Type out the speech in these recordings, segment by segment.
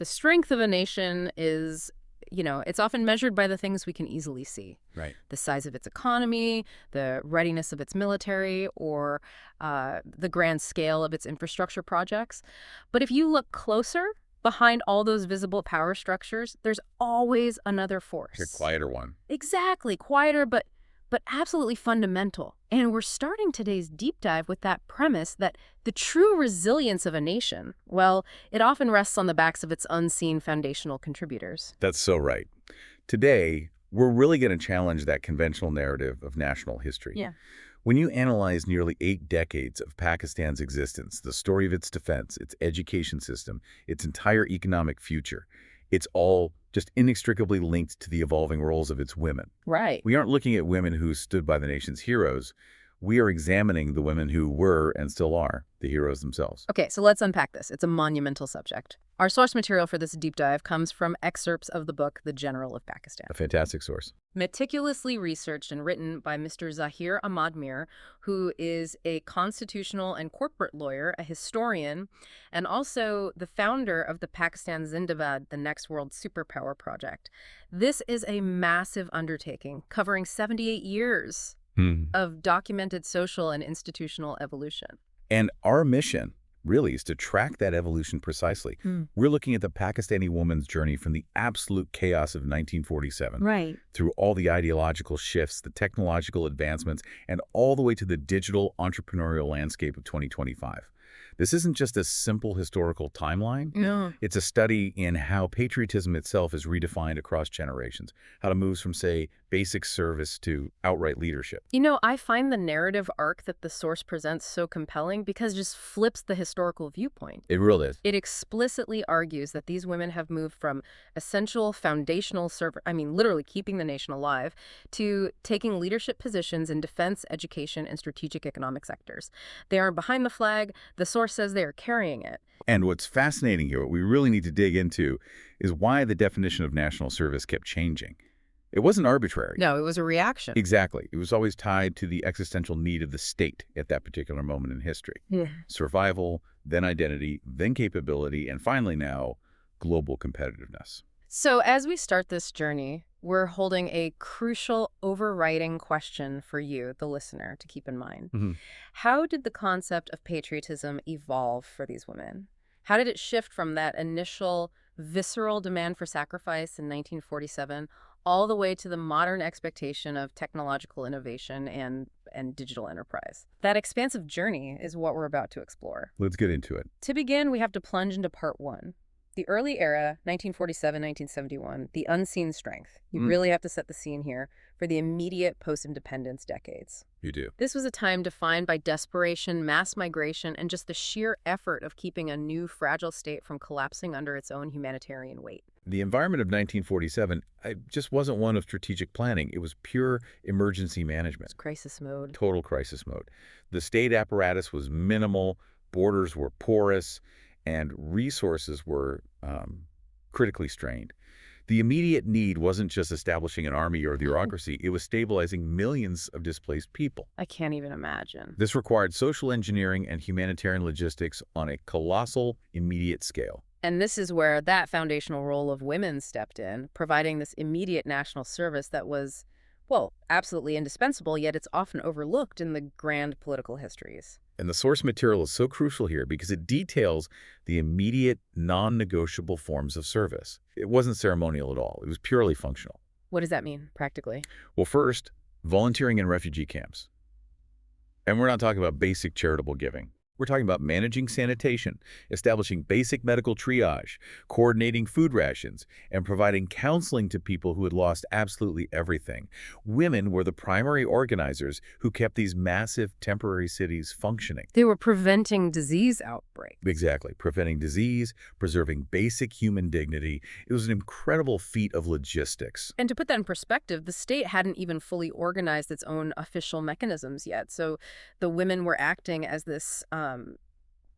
The strength of a nation is, it's often measured by the things we can easily see. Right. The size of its economy, the readiness of its military, or the grand scale of its infrastructure projects. But if you look closer, behind all those visible power structures, there's always another force. A quieter one. Exactly, quieter, but absolutely fundamental. And we're starting today's deep dive with that premise that the true resilience of a nation, well, it often rests on the backs of its unseen foundational contributors. That's so right. Today, we're really going to challenge that conventional narrative of national history. Yeah. When you analyze nearly 8 decades of Pakistan's existence, the story of its defense, its education system, its entire economic future, it's all just inextricably linked to the evolving roles of its women. Right. We aren't looking at women who stood by the nation's heroes. We are examining the women who were and still are the heroes themselves. Okay, so let's unpack this. It's a monumental subject. Our source material for this deep dive comes from excerpts of the book The General of Pakistan. A fantastic source. Meticulously researched and written by Mr. Zahir Ahmad Mir, who is a constitutional and corporate lawyer, a historian, and also the founder of the Pakistan Zindabad, the Next World Superpower project. This is a massive undertaking covering 78 years of documented social and institutional evolution. And our mission really is to track that evolution precisely. We're looking at the Pakistani woman's journey from the absolute chaos of 1947 Right. through all the ideological shifts, the technological advancements, and all the way to the digital entrepreneurial landscape of 2025. This isn't just a simple historical timeline. No. It's a study in how patriotism itself is redefined across generations, how it moves from, say, basic service to outright leadership. I find the narrative arc that the source presents so compelling because it just flips the historical viewpoint. It really is. It explicitly argues that these women have moved from essential foundational service, literally keeping the nation alive, to taking leadership positions in defense, education, and strategic economic sectors. They aren't behind the flag. The source says they are carrying it. And what's fascinating here, what we really need to dig into, is why the definition of national service kept changing. It wasn't arbitrary. No, it was a reaction. Exactly. It was always tied to the existential need of the state at that particular moment in history. Yeah. Survival, then identity, then capability, and finally now, global competitiveness. So as we start this journey, we're holding a crucial overriding question for you, the listener, to keep in mind. How did the concept of patriotism evolve for these women? How did it shift from that initial visceral demand for sacrifice in 1947 all the way to the modern expectation of technological innovation and digital enterprise? That expansive journey is what we're about to explore. Let's get into it. To begin, we have to plunge into part one. The early era, 1947, 1971, the unseen strength. You really have to set the scene here for the immediate post-independence decades. You do. This was a time defined by desperation, mass migration, and just the sheer effort of keeping a new, fragile state from collapsing under its own humanitarian weight. The environment of 1947 just wasn't one of strategic planning. It was pure emergency management. It's crisis mode. Total crisis mode. The state apparatus was minimal, borders were porous, and resources were critically strained. The immediate need wasn't just establishing an army or bureaucracy, it was stabilizing millions of displaced people. I can't even imagine. This required social engineering and humanitarian logistics on a colossal, immediate scale. And this is where that foundational role of women stepped in, providing this immediate national service that was, well, absolutely indispensable, yet it's often overlooked in the grand political histories. And the source material is so crucial here because it details the immediate, non-negotiable forms of service. It wasn't ceremonial at all. It was purely functional. What does that mean, practically? Well, first, volunteering in refugee camps. And we're not talking about basic charitable giving. We're talking about managing sanitation, establishing basic medical triage, coordinating food rations, and providing counseling to people who had lost absolutely everything. Women were the primary organizers who kept these massive temporary cities functioning. They were preventing disease outbreaks. Exactly. Preventing disease, preserving basic human dignity. It was an incredible feat of logistics. And to put that in perspective, the state hadn't even fully organized its own official mechanisms yet. So the women were acting as this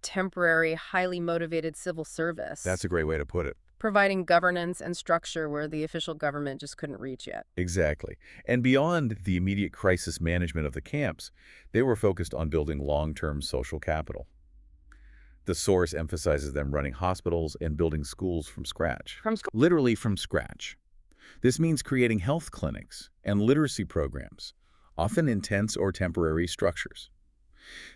temporary, highly motivated civil service. That's a great way to put it. Providing governance and structure where the official government just couldn't reach yet. Exactly. And beyond the immediate crisis management of the camps, they were focused on building long-term social capital. The source emphasizes them running hospitals and building schools from scratch. From school. Literally from scratch. This means creating health clinics and literacy programs, often in tense or temporary structures.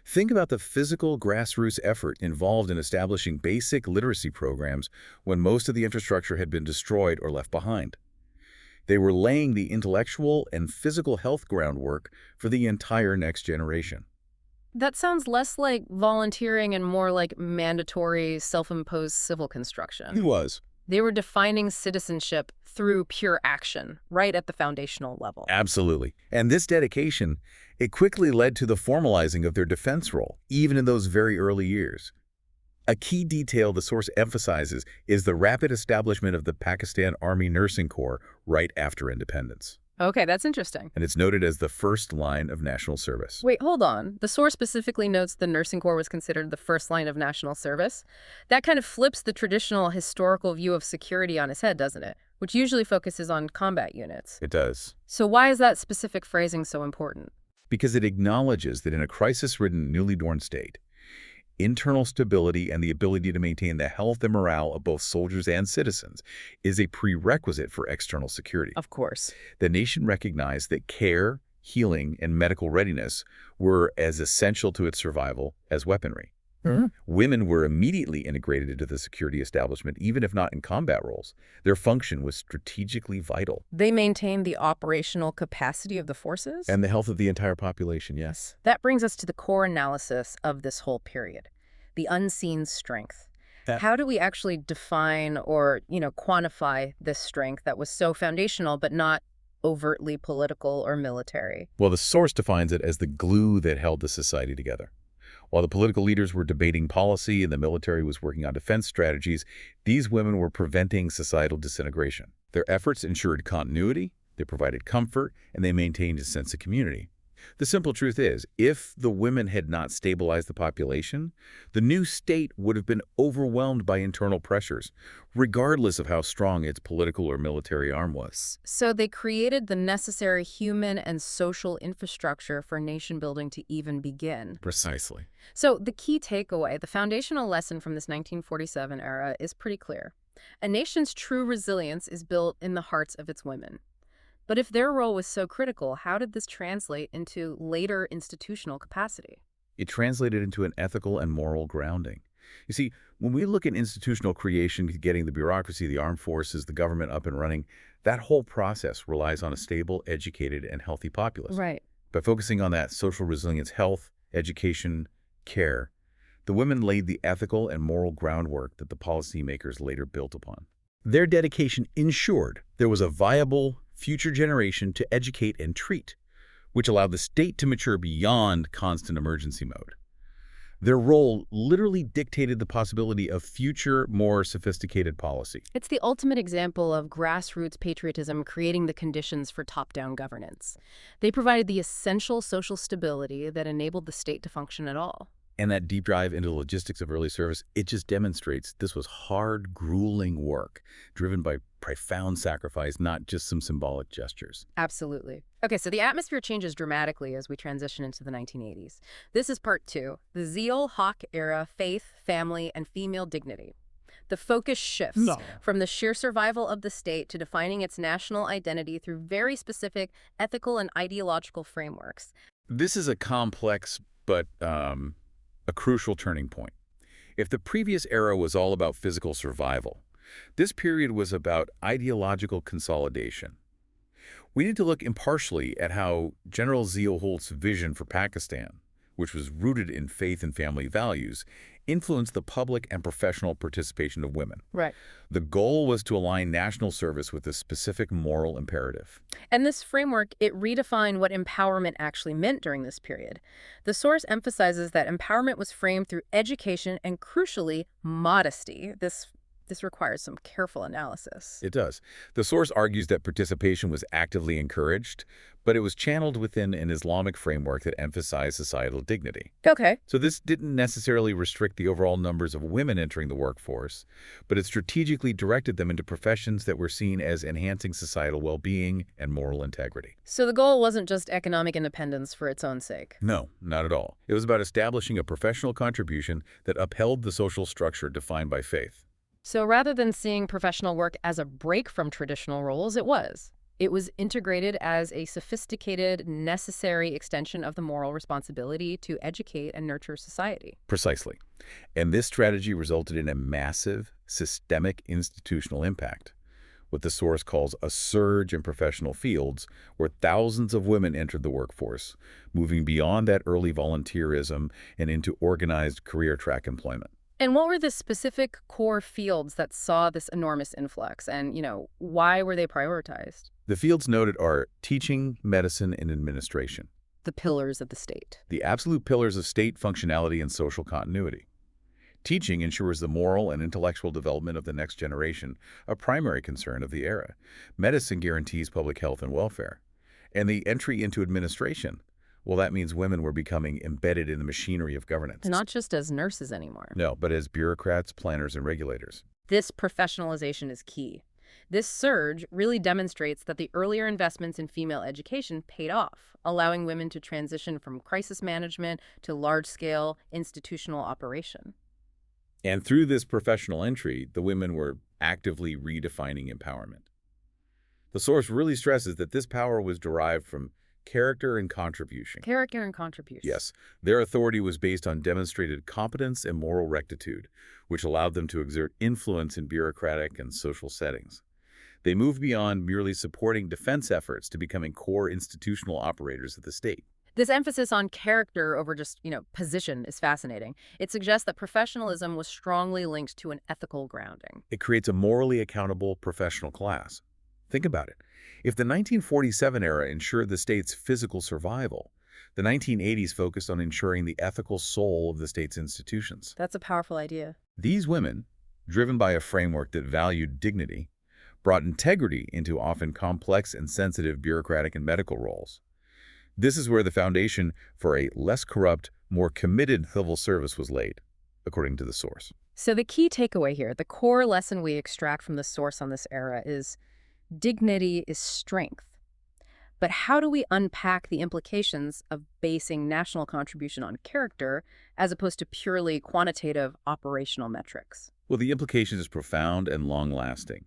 Think about the physical grassroots effort involved in establishing basic literacy programs when most of the infrastructure had been destroyed or left behind. They were laying the intellectual and physical health groundwork for the entire next generation. That sounds less like volunteering and more like mandatory, self-imposed civil construction. It was. They were defining citizenship through pure action, right at the foundational level. Absolutely. And this dedication, it quickly led to the formalizing of their defense role, even in those very early years. A key detail the source emphasizes is the rapid establishment of the Pakistan Army Nursing Corps right after independence. Okay, that's interesting. And it's noted as the first line of national service. Wait, hold on. The source specifically notes the nursing corps was considered the first line of national service. That kind of flips the traditional historical view of security on its head, doesn't it? Which usually focuses on combat units. It does. So why is that specific phrasing so important? Because it acknowledges that in a crisis-ridden, newly born state, internal stability and the ability to maintain the health and morale of both soldiers and citizens is a prerequisite for external security. Of course. The nation recognized that care, healing, and medical readiness were as essential to its survival as weaponry. Women were immediately integrated into the security establishment, even if not in combat roles. Their function was strategically vital. They maintained the operational capacity of the forces? And the health of the entire population, yes. That brings us to the core analysis of this whole period, the unseen strength. How do we actually define or, quantify this strength that was so foundational but not overtly political or military? Well, the source defines it as the glue that held the society together. While the political leaders were debating policy and the military was working on defense strategies, these women were preventing societal disintegration. Their efforts ensured continuity, they provided comfort, and they maintained a sense of community. The simple truth is, if the women had not stabilized the population, the new state would have been overwhelmed by internal pressures, regardless of how strong its political or military arm was. So they created the necessary human and social infrastructure for nation building to even begin. Precisely. So the key takeaway, the foundational lesson from this 1947 era is pretty clear. A nation's true resilience is built in the hearts of its women. But if their role was so critical, how did this translate into later institutional capacity? It translated into an ethical and moral grounding. You see, when we look at institutional creation, getting the bureaucracy, the armed forces, the government up and running, that whole process relies on a stable, educated, and healthy populace. Right. By focusing on that social resilience, health, education, care, the women laid the ethical and moral groundwork that the policymakers later built upon. Their dedication ensured there was a viable future generation to educate and treat, which allowed the state to mature beyond constant emergency mode. Their role literally dictated the possibility of future, more sophisticated policy. It's the ultimate example of grassroots patriotism creating the conditions for top-down governance. They provided the essential social stability that enabled the state to function at all. And that deep dive into the logistics of early service, it just demonstrates this was hard, grueling work, driven by profound sacrifice, not just some symbolic gestures. Absolutely. Okay, so the atmosphere changes dramatically as we transition into the 1980s. This is part 2, the Zia-ul-Haq era, faith, family, and female dignity. The focus shifts from the sheer survival of the state to defining its national identity through very specific ethical and ideological frameworks. This is a complex but a crucial turning point. If the previous era was all about physical survival, this period was about ideological consolidation. We need to look impartially at how General Zia-ul-Haq's vision for Pakistan, which was rooted in faith and family values, influenced the public and professional participation of women. Right. The goal was to align national service with a specific moral imperative. And this framework, it redefined what empowerment actually meant during this period. The source emphasizes that empowerment was framed through education and, crucially, modesty, this This requires some careful analysis. It does. The source argues that participation was actively encouraged, but it was channeled within an Islamic framework that emphasized societal dignity. Okay. So this didn't necessarily restrict the overall numbers of women entering the workforce, but it strategically directed them into professions that were seen as enhancing societal well-being and moral integrity. So the goal wasn't just economic independence for its own sake. No, not at all. It was about establishing a professional contribution that upheld the social structure defined by faith. So rather than seeing professional work as a break from traditional roles, it was. It was integrated as a sophisticated, necessary extension of the moral responsibility to educate and nurture society. Precisely. And this strategy resulted in a massive, systemic institutional impact, what the source calls a surge in professional fields, where thousands of women entered the workforce, moving beyond that early volunteerism and into organized career track employment. And what were the specific core fields that saw this enormous influx? And, why were they prioritized? The fields noted are teaching, medicine, and administration, The pillars of the state. the absolute pillars of state functionality and social continuity. Teaching ensures the moral and intellectual development of the next generation, a primary concern of the era. Medicine guarantees public health and welfare. And the entry into administration, well, that means women were becoming embedded in the machinery of governance. Not just as nurses anymore. No, but as bureaucrats, planners, and regulators. This professionalization is key. This surge really demonstrates that the earlier investments in female education paid off, allowing women to transition from crisis management to large-scale institutional operation. And through this professional entry, the women were actively redefining empowerment. The source really stresses that this power was derived from character and contribution. Character and contribution. Yes, their authority was based on demonstrated competence and moral rectitude, which allowed them to exert influence in bureaucratic and social settings. They moved beyond merely supporting defense efforts to becoming core institutional operators of the state. This emphasis on character over just, position is fascinating. It suggests that professionalism was strongly linked to an ethical grounding. It creates a morally accountable professional class. Think about it. If the 1947 era ensured the state's physical survival, the 1980s focused on ensuring the ethical soul of the state's institutions. That's a powerful idea. These women, driven by a framework that valued dignity, brought integrity into often complex and sensitive bureaucratic and medical roles. This is where the foundation for a less corrupt, more committed civil service was laid, according to the source. So the key takeaway here, the core lesson we extract from the source on this era is dignity is strength. But how do we unpack the implications of basing national contribution on character as opposed to purely quantitative operational metrics? Well, the implication is profound and long-lasting.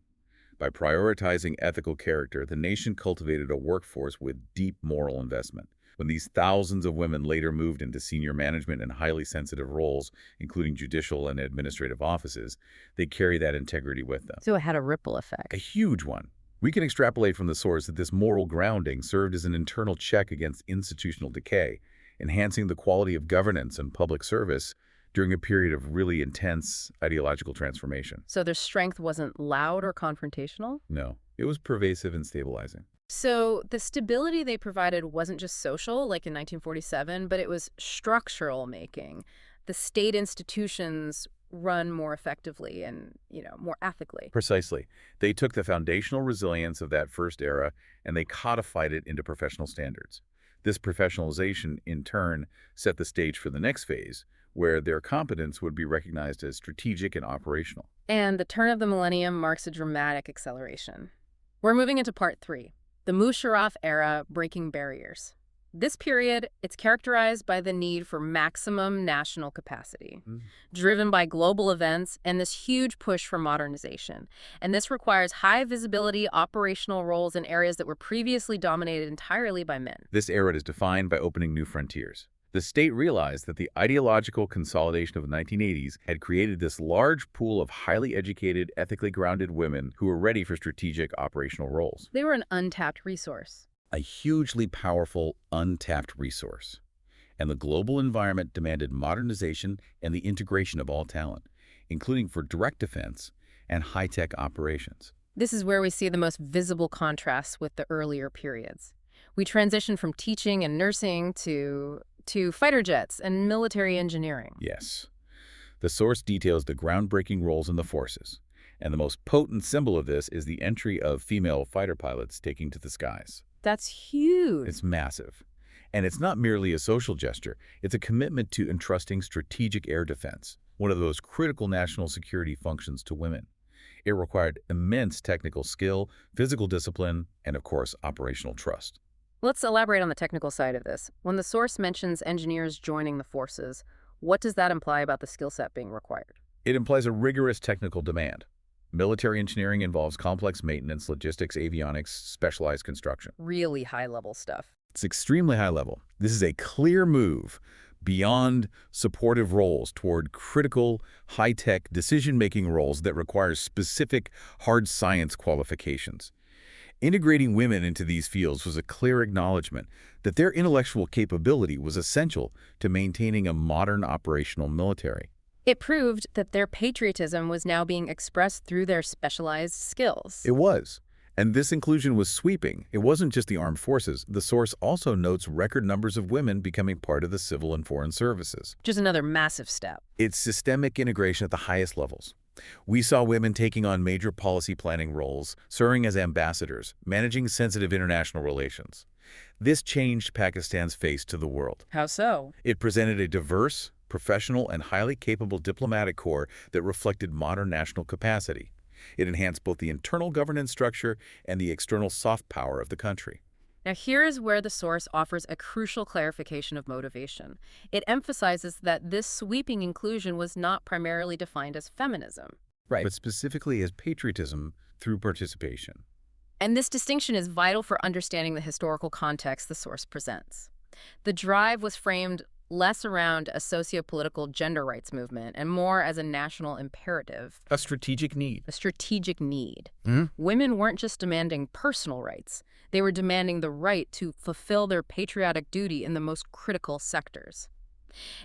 By prioritizing ethical character, the nation cultivated a workforce with deep moral investment. When these thousands of women later moved into senior management and highly sensitive roles, including judicial and administrative offices, they carry that integrity with them. So it had a ripple effect. A huge one. We can extrapolate from the source that this moral grounding served as an internal check against institutional decay, enhancing the quality of governance and public service during a period of really intense ideological transformation. So their strength wasn't loud or confrontational? No, it was pervasive and stabilizing. So the stability they provided wasn't just social, like in 1947, but it was structural making. The state institutions run more effectively and, more ethically. Precisely. They took the foundational resilience of that first era and they codified it into professional standards. This professionalization, in turn, set the stage for the next phase, where their competence would be recognized as strategic and operational. And the turn of the millennium marks a dramatic acceleration. We're moving into part 3, the Musharraf era, breaking barriers. This period, it's characterized by the need for maximum national capacity, driven by global events and this huge push for modernization. And this requires high visibility operational roles in areas that were previously dominated entirely by men. This era is defined by opening new frontiers. The state realized that the ideological consolidation of the 1980s had created this large pool of highly educated, ethically grounded women who were ready for strategic operational roles. They were an untapped resource. A hugely powerful, untapped resource. And the global environment demanded modernization and the integration of all talent, including for direct defense and high-tech operations. This is where we see the most visible contrasts with the earlier periods. We transition from teaching and nursing to fighter jets and military engineering. Yes. The source details the groundbreaking roles in the forces, And the most potent symbol of this is the entry of female fighter pilots taking to the skies. That's huge. It's massive. And it's not merely a social gesture. It's a commitment to entrusting strategic air defense, one of those critical national security functions, to women. It required immense technical skill, physical discipline, and, of course, operational trust. Let's elaborate on the technical side of this. When the source mentions engineers joining the forces, what does that imply about the skill set being required? It implies a rigorous technical demand. Military engineering involves complex maintenance, logistics, avionics, specialized construction. Really high-level stuff. It's extremely high level. This is a clear move beyond supportive roles toward critical, high-tech decision-making roles that require specific hard science qualifications. Integrating women into these fields was a clear acknowledgement that their intellectual capability was essential to maintaining a modern operational military. It proved that their patriotism was now being expressed through their specialized skills. It was. And this inclusion was sweeping. It wasn't just the armed forces. The source also notes record numbers of women becoming part of the civil and foreign services. Which is another massive step. It's systemic integration at the highest levels. We saw women taking on major policy planning roles, serving as ambassadors, managing sensitive international relations. This changed Pakistan's face to the world. How so? It presented a diverse, professional, and highly capable diplomatic corps that reflected modern national capacity. It enhanced both the internal governance structure and the external soft power of the country. Now here is where the source offers a crucial clarification of motivation. It emphasizes that this sweeping inclusion was not primarily defined as feminism. Right. But specifically as patriotism through participation. And this distinction is vital for understanding the historical context the source presents. The drive was framed less around a socio-political gender rights movement and more as a national imperative. A strategic need. A strategic need. Mm-hmm. Women weren't just demanding personal rights. They were demanding the right to fulfill their patriotic duty in the most critical sectors.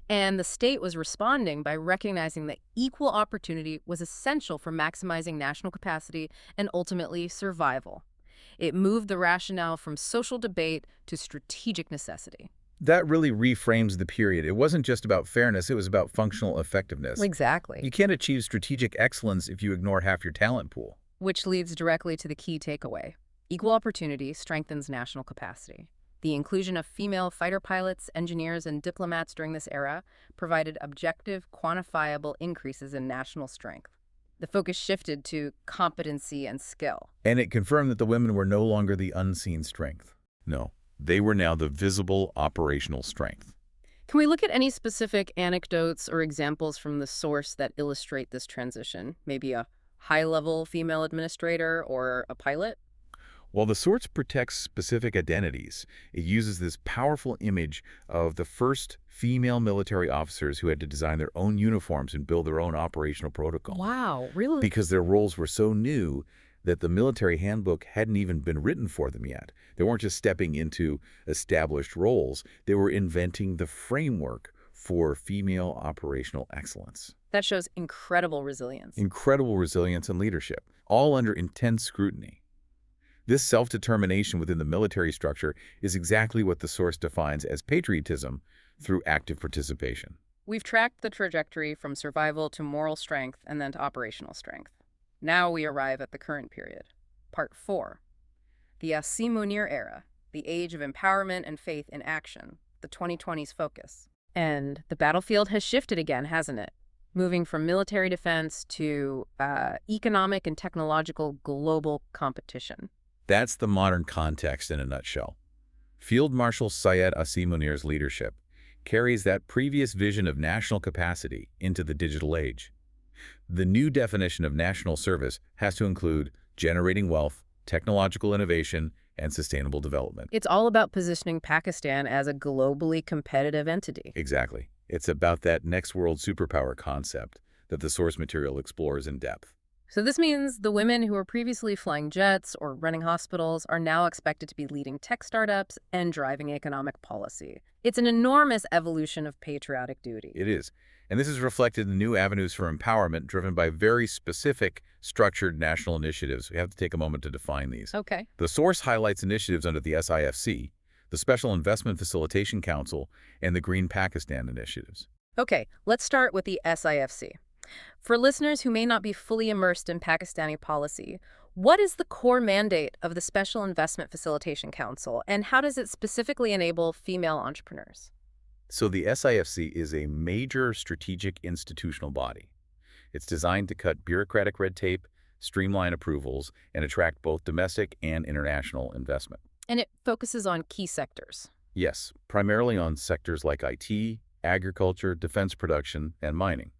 And the state was responding by recognizing that equal opportunity was essential for maximizing national capacity and ultimately survival. It moved the rationale from social debate to strategic necessity. That really reframes the period. It wasn't just about fairness, it was about functional effectiveness. Exactly. You can't achieve strategic excellence if you ignore half your talent pool. Which leads directly to the key takeaway. Equal opportunity strengthens national capacity. The inclusion of female fighter pilots, engineers, and diplomats during this era provided objective, quantifiable increases in national strength. The focus shifted to competency and skill. And it confirmed that the women were no longer the unseen strength. No. They were now the visible operational strength. Can we look at any specific anecdotes or examples from the source that illustrate this transition? Maybe a high-level female administrator or a pilot? While the source protects specific identities, it uses this powerful image of the first female military officers who had to design their own uniforms and build their own operational protocol. Wow, really? Because their roles were so new that the military handbook hadn't even been written for them yet. They weren't just stepping into established roles. They were inventing the framework for female operational excellence. That shows incredible resilience. Incredible resilience and leadership, all under intense scrutiny. This self-determination within the military structure is exactly what the source defines as patriotism through active participation. We've tracked the trajectory from survival to moral strength and then to operational strength. Now we arrive at the current period. Part 4. The Asim Munir era, the age of empowerment and faith in action, the 2020s focus. And the battlefield has shifted again, hasn't it? Moving from military defense to economic and technological global competition. That's the modern context in a nutshell. Field Marshal Syed Asim Munir's leadership carries that previous vision of national capacity into the digital age. The new definition of national service has to include generating wealth, technological innovation, and sustainable development. It's all about positioning Pakistan as a globally competitive entity. Exactly. It's about that next world superpower concept that the source material explores in depth. So this means the women who were previously flying jets or running hospitals are now expected to be leading tech startups and driving economic policy. It's an enormous evolution of patriotic duty. It is. And this is reflected in new avenues for empowerment driven by very specific, structured national initiatives. We have to take a moment to define these. Okay. The source highlights initiatives under the SIFC, the Special Investment Facilitation Council, and the Green Pakistan initiatives. Okay, let's start with the SIFC. For listeners who may not be fully immersed in Pakistani policy, what is the core mandate of the Special Investment Facilitation Council, and how does it specifically enable female entrepreneurs? So the SIFC is a major strategic institutional body. It's designed to cut bureaucratic red tape, streamline approvals, and attract both domestic and international investment. And it focuses on key sectors. Yes, primarily on sectors like IT, agriculture, defense production, and mining.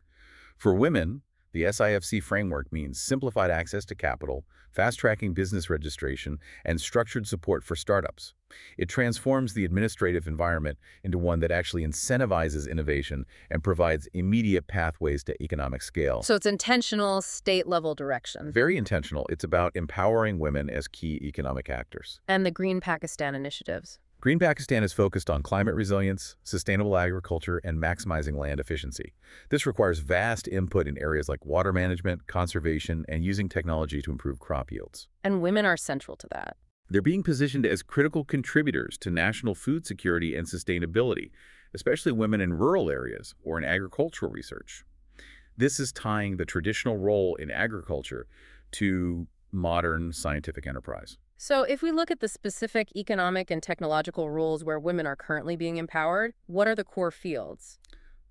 For women, the SIFC framework means simplified access to capital, fast-tracking business registration, and structured support for startups. It transforms the administrative environment into one that actually incentivizes innovation and provides immediate pathways to economic scale. So it's intentional, state-level direction. Very intentional. It's about empowering women as key economic actors. And the Green Pakistan initiatives. Green Pakistan is focused on climate resilience, sustainable agriculture, and maximizing land efficiency. This requires vast input in areas like water management, conservation, and using technology to improve crop yields. And women are central to that. They're being positioned as critical contributors to national food security and sustainability, especially women in rural areas or in agricultural research. This is tying the traditional role in agriculture to modern scientific enterprise. So if we look at the specific economic and technological roles where women are currently being empowered, what are the core fields?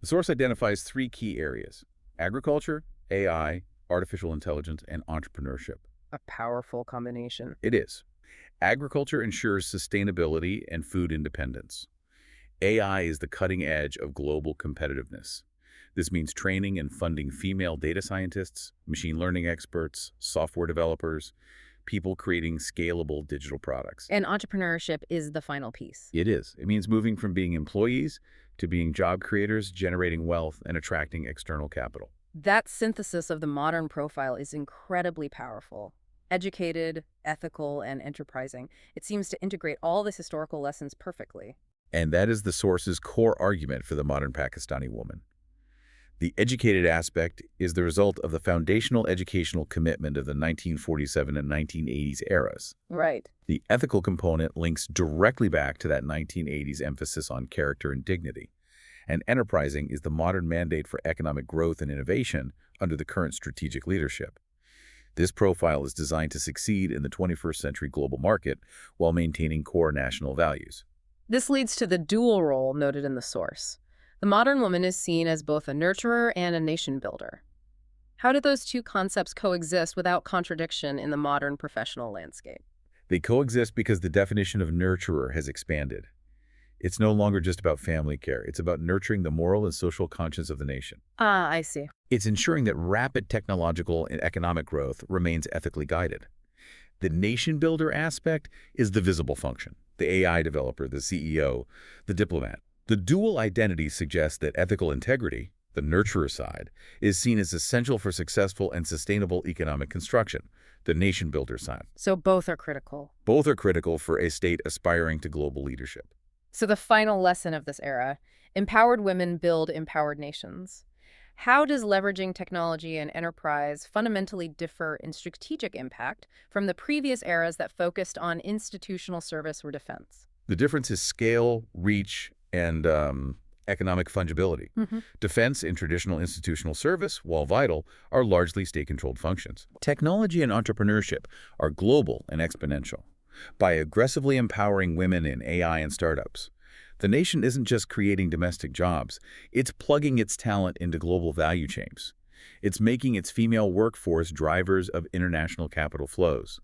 The source identifies three key areas: agriculture, AI, artificial intelligence, and entrepreneurship. A powerful combination. It is. Agriculture ensures sustainability and food independence. AI is the cutting edge of global competitiveness. This means training and funding female data scientists, machine learning experts, software developers, people creating scalable digital products. And entrepreneurship is the final piece. It is. It means moving from being employees to being job creators, generating wealth, and attracting external capital. That synthesis of the modern profile is incredibly powerful. Educated, ethical, and enterprising. It seems to integrate all these historical lessons perfectly. And that is the source's core argument for the modern Pakistani woman. The educated aspect is the result of the foundational educational commitment of the 1947 and 1980s eras. Right. The ethical component links directly back to that 1980s emphasis on character and dignity. And enterprising is the modern mandate for economic growth and innovation under the current strategic leadership. This profile is designed to succeed in the 21st century global market while maintaining core national values. This leads to the dual role noted in the source. The modern woman is seen as both a nurturer and a nation builder. How do those two concepts coexist without contradiction in the modern professional landscape? They coexist because the definition of nurturer has expanded. It's no longer just about family care. It's about nurturing the moral and social conscience of the nation. Ah, I see. It's ensuring that rapid technological and economic growth remains ethically guided. The nation builder aspect is the visible function: the AI developer, the CEO, the diplomat. The dual identity suggests that ethical integrity, the nurturer side, is seen as essential for successful and sustainable economic construction, the nation builder side. So both are critical. Both are critical for a state aspiring to global leadership. So the final lesson of this era: empowered women build empowered nations. How does leveraging technology and enterprise fundamentally differ in strategic impact from the previous eras that focused on institutional service or defense? The difference is scale, reach, and economic fungibility. Defense and traditional institutional service, while vital, are largely state-controlled functions. Technology and entrepreneurship are global and exponential. By aggressively empowering women in AI and startups, the nation isn't just creating domestic jobs, it's plugging its talent into global value chains. It's making its female workforce drivers of international capital flows.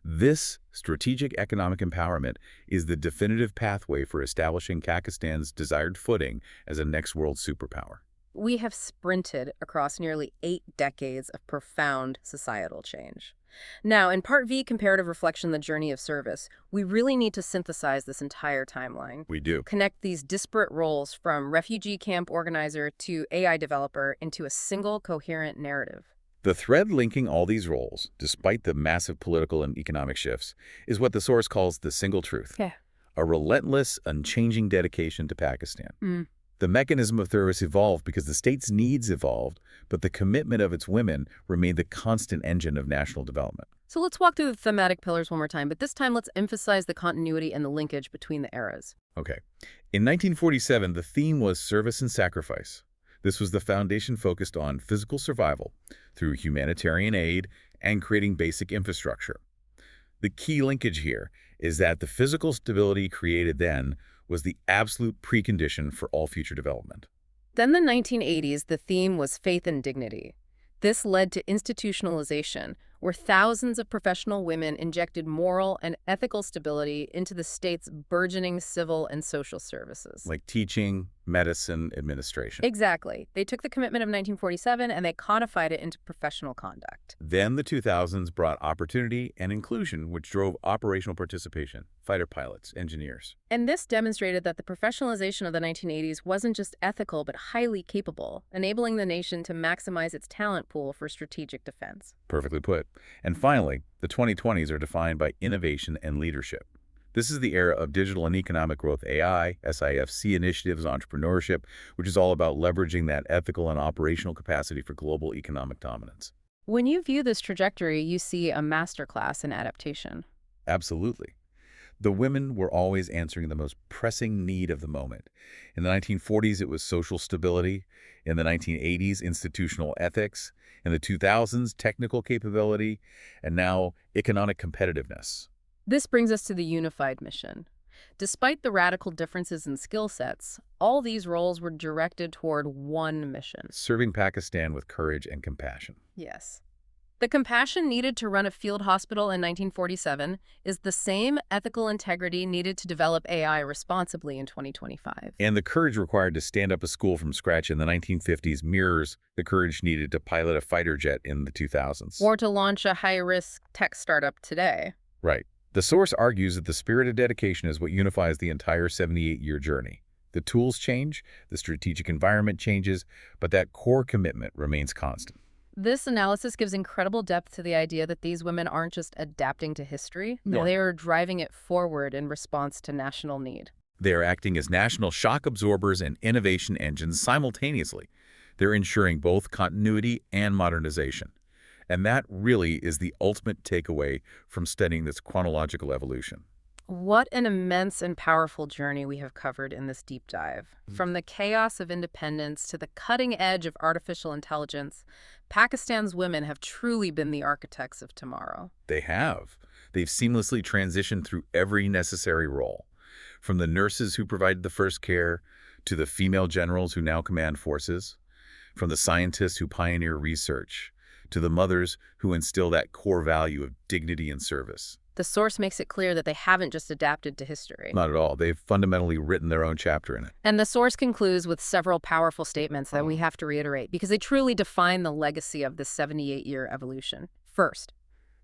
This strategic economic empowerment is the definitive pathway for establishing Pakistan's desired footing as a next world superpower. We have sprinted across nearly 8 decades of profound societal change. Now, in Part V, Comparative Reflection, The Journey of Service, we really need to synthesize this entire timeline. We do. Connect these disparate roles from refugee camp organizer to AI developer into a single coherent narrative. The thread linking all these roles, despite the massive political and economic shifts, is what the source calls the single truth. Yeah. A relentless, unchanging dedication to Pakistan. The mechanism of service evolved because the state's needs evolved, but the commitment of its women remained the constant engine of national development. So let's walk through the thematic pillars one more time, but this time let's emphasize the continuity and the linkage between the eras. Okay. In 1947, the theme was service and sacrifice. This was the foundation focused on physical survival through humanitarian aid and creating basic infrastructure. The key linkage here is that the physical stability created then was the absolute precondition for all future development. Then the 1980s, the theme was faith and dignity. This led to institutionalization, where thousands of professional women injected moral and ethical stability into the state's burgeoning civil and social services. Like teaching, medicine, administration. Exactly. They took the commitment of 1947 and they codified it into professional conduct. Then the 2000s brought opportunity and inclusion, which drove operational participation, fighter pilots, engineers. And this demonstrated that the professionalization of the 1980s wasn't just ethical but highly capable, enabling the nation to maximize its talent pool for strategic defense. Perfectly put. And finally, the 2020s are defined by innovation and leadership. This is the era of digital and economic growth, AI, SIFC initiatives, entrepreneurship, which is all about leveraging that ethical and operational capacity for global economic dominance. When you view this trajectory, you see a masterclass in adaptation. Absolutely. The women were always answering the most pressing need of the moment. In the 1940s, it was social stability. In the 1980s, institutional ethics. In the 2000s, technical capability. And now, economic competitiveness. This brings us to the unified mission. Despite the radical differences in skill sets, all these roles were directed toward one mission. Serving Pakistan with courage and compassion. Yes. The compassion needed to run a field hospital in 1947 is the same ethical integrity needed to develop AI responsibly in 2025. And the courage required to stand up a school from scratch in the 1950s mirrors the courage needed to pilot a fighter jet in the 2000s. Or to launch a high-risk tech startup today. Right. The source argues that the spirit of dedication is what unifies the entire 78-year journey. The tools change, the strategic environment changes, but that core commitment remains constant. This analysis gives incredible depth to the idea that these women aren't just adapting to history. No. They are driving it forward in response to national need. They are acting as national shock absorbers and innovation engines simultaneously. They're ensuring both continuity and modernization. And that really is the ultimate takeaway from studying this chronological evolution. What an immense and powerful journey we have covered in this deep dive. From the chaos of independence to the cutting edge of artificial intelligence, Pakistan's women have truly been the architects of tomorrow. They have. They've seamlessly transitioned through every necessary role. From the nurses who provided the first care, to the female generals who now command forces, from the scientists who pioneer research, to the mothers who instill that core value of dignity and service. The source makes it clear that they haven't just adapted to history. Not at all. They've fundamentally written their own chapter in it. And the source concludes with several powerful statements that we have to reiterate because they truly define the legacy of this 78-year evolution. First,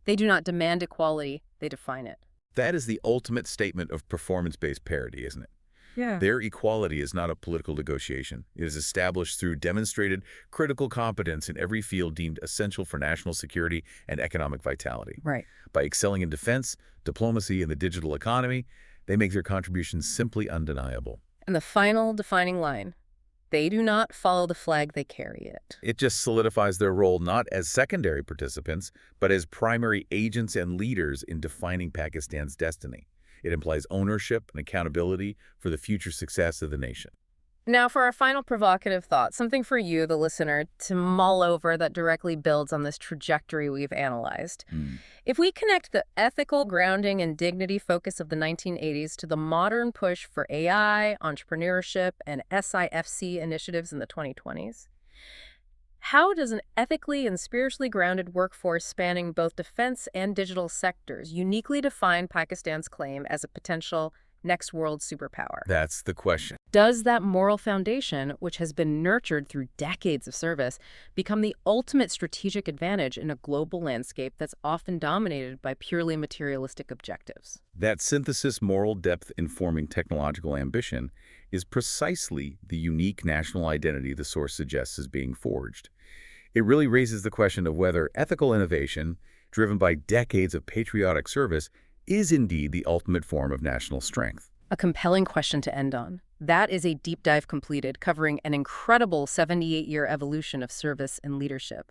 they do not demand equality, they define it. That is the ultimate statement of performance-based parity, isn't it? Yeah. Their equality is not a political negotiation. It is established through demonstrated critical competence in every field deemed essential for national security and economic vitality. Right. By excelling in defense, diplomacy, and the digital economy, they make their contributions simply undeniable. And the final defining line, they do not follow the flag, they carry it. It just solidifies their role not as secondary participants, but as primary agents and leaders in defining Pakistan's destiny. It implies ownership and accountability for the future success of the nation. Now for our final provocative thought, something for you, the listener, to mull over that directly builds on this trajectory we've analyzed. If we connect the ethical grounding and dignity focus of the 1980s to the modern push for AI, entrepreneurship, and SIFC initiatives in the 2020s, how does an ethically and spiritually grounded workforce spanning both defense and digital sectors uniquely define Pakistan's claim as a potential next world superpower? That's the question. Does that moral foundation, which has been nurtured through decades of service, become the ultimate strategic advantage in a global landscape that's often dominated by purely materialistic objectives? That synthesis moral depth informing technological ambition is precisely the unique national identity the source suggests is being forged. It really raises the question of whether ethical innovation, driven by decades of patriotic service, is indeed the ultimate form of national strength. A compelling question to end on. That is a deep dive completed, covering an incredible 78-year evolution of service and leadership.